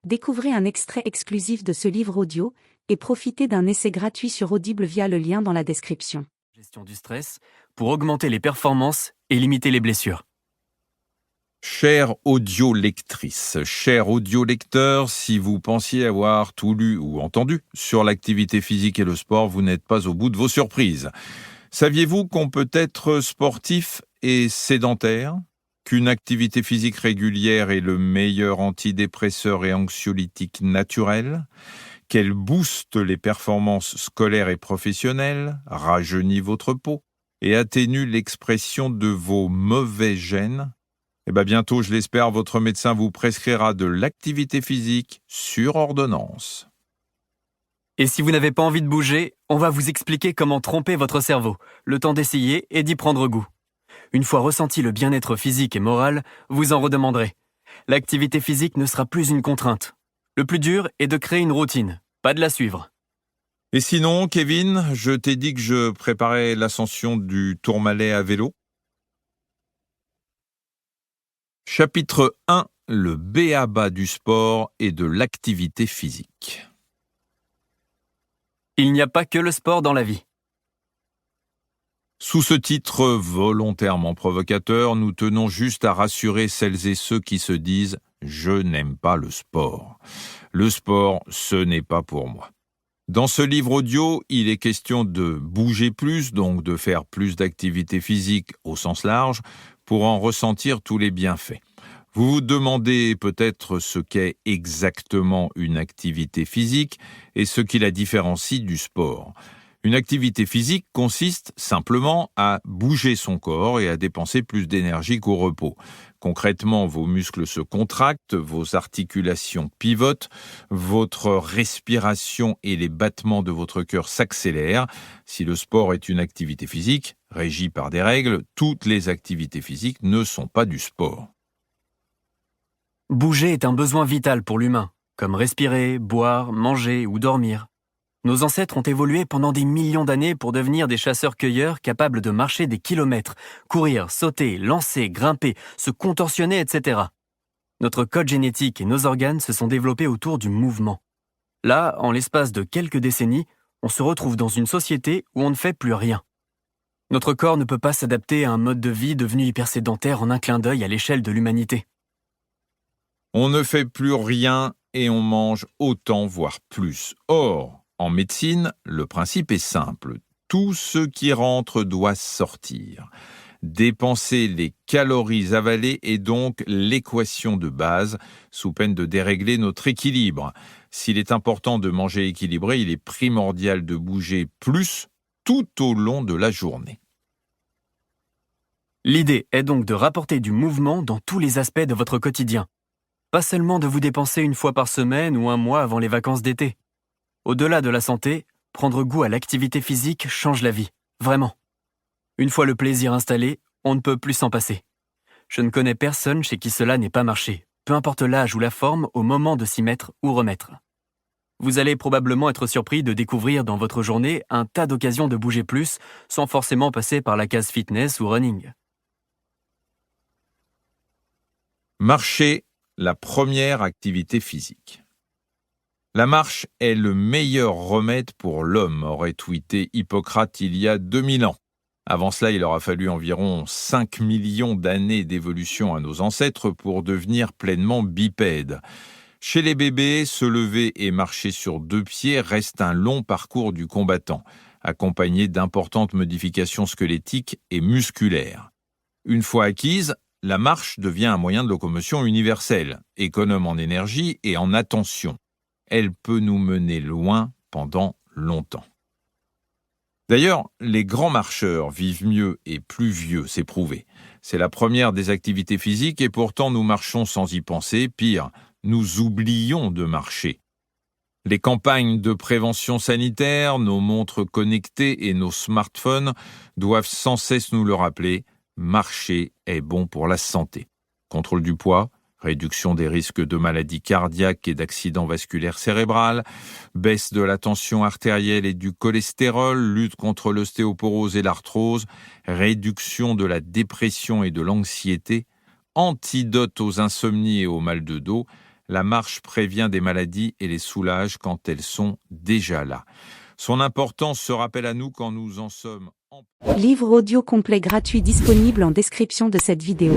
Découvrez un extrait exclusif de ce livre audio et profitez d'un essai gratuit sur Audible via le lien dans la description. Gestion du stress pour augmenter les performances et limiter les blessures. Chère audiolectrice, cher audiolecteur, si vous pensiez avoir tout lu ou entendu sur l'activité physique et le sport, vous n'êtes pas au bout de vos surprises. Saviez-vous qu'on peut être sportif et sédentaire ? Qu'une activité physique régulière est le meilleur antidépresseur et anxiolytique naturel ? Qu'elle booste les performances scolaires et professionnelles, rajeunit votre peau et atténue l'expression de vos mauvais gènes ? Bientôt, je l'espère, votre médecin vous prescrira de l'activité physique sur ordonnance. Et si vous n'avez pas envie de bouger, on va vous expliquer comment tromper votre cerveau, le temps d'essayer et d'y prendre goût. Une fois ressenti le bien-être physique et moral, vous en redemanderez. L'activité physique ne sera plus une contrainte. Le plus dur est de créer une routine, pas de la suivre. Et sinon, Kevin, je t'ai dit que je préparais l'ascension du Tourmalet à vélo. Chapitre 1, le b.a.-ba du sport et de l'activité physique. Il n'y a pas que le sport dans la vie. Sous ce titre volontairement provocateur, nous tenons juste à rassurer celles et ceux qui se disent « Je n'aime pas le sport ». Le sport, ce n'est pas pour moi. Dans ce livre audio, il est question de bouger plus, donc de faire plus d'activité physique au sens large, pour en ressentir tous les bienfaits. Vous vous demandez peut-être ce qu'est exactement une activité physique et ce qui la différencie du sport. Une activité physique consiste simplement à bouger son corps et à dépenser plus d'énergie qu'au repos. Concrètement, vos muscles se contractent, vos articulations pivotent, votre respiration et les battements de votre cœur s'accélèrent. Si le sport est une activité physique, régie par des règles, toutes les activités physiques ne sont pas du sport. Bouger est un besoin vital pour l'humain, comme respirer, boire, manger ou dormir. Nos ancêtres ont évolué pendant des millions d'années pour devenir des chasseurs-cueilleurs capables de marcher des kilomètres, courir, sauter, lancer, grimper, se contorsionner, etc. Notre code génétique et nos organes se sont développés autour du mouvement. Là, en l'espace de quelques décennies, on se retrouve dans une société où on ne fait plus rien. Notre corps ne peut pas s'adapter à un mode de vie devenu hypersédentaire en un clin d'œil à l'échelle de l'humanité. On ne fait plus rien et on mange autant, voire plus. Or, en médecine, le principe est simple. Tout ce qui rentre doit sortir. Dépenser les calories avalées est donc l'équation de base, sous peine de dérégler notre équilibre. S'il est important de manger équilibré, il est primordial de bouger plus tout au long de la journée. L'idée est donc de rapporter du mouvement dans tous les aspects de votre quotidien. Pas seulement de vous dépenser une fois par semaine ou un mois avant les vacances d'été. Au-delà de la santé, prendre goût à l'activité physique change la vie, vraiment. Une fois le plaisir installé, on ne peut plus s'en passer. Je ne connais personne chez qui cela n'ait pas marché, peu importe l'âge ou la forme au moment de s'y mettre ou remettre. Vous allez probablement être surpris de découvrir dans votre journée un tas d'occasions de bouger plus sans forcément passer par la case fitness ou running. Marcher, la première activité physique. La marche est le meilleur remède pour l'homme, aurait tweeté Hippocrate il y a 2000 ans. Avant cela, il aura fallu environ 5 millions d'années d'évolution à nos ancêtres pour devenir pleinement bipèdes. Chez les bébés, se lever et marcher sur 2 pieds reste un long parcours du combattant, accompagné d'importantes modifications squelettiques et musculaires. Une fois acquise, la marche devient un moyen de locomotion universel, économe en énergie et en attention. Elle peut nous mener loin pendant longtemps. D'ailleurs, les grands marcheurs vivent mieux et plus vieux, c'est prouvé. C'est la première des activités physiques et pourtant nous marchons sans y penser. Pire, nous oublions de marcher. Les campagnes de prévention sanitaire, nos montres connectées et nos smartphones doivent sans cesse nous le rappeler. Marcher est bon pour la santé. Contrôle du poids, réduction des risques de maladies cardiaques et d'accidents vasculaires cérébrales, baisse de la tension artérielle et du cholestérol, lutte contre l'ostéoporose et l'arthrose, réduction de la dépression et de l'anxiété, antidote aux insomnies et aux mal de dos, La marche prévient des maladies et les soulage quand elles sont déjà là. Son importance se rappelle à nous quand nous en sommes en... Livre audio complet gratuit disponible en description de cette vidéo.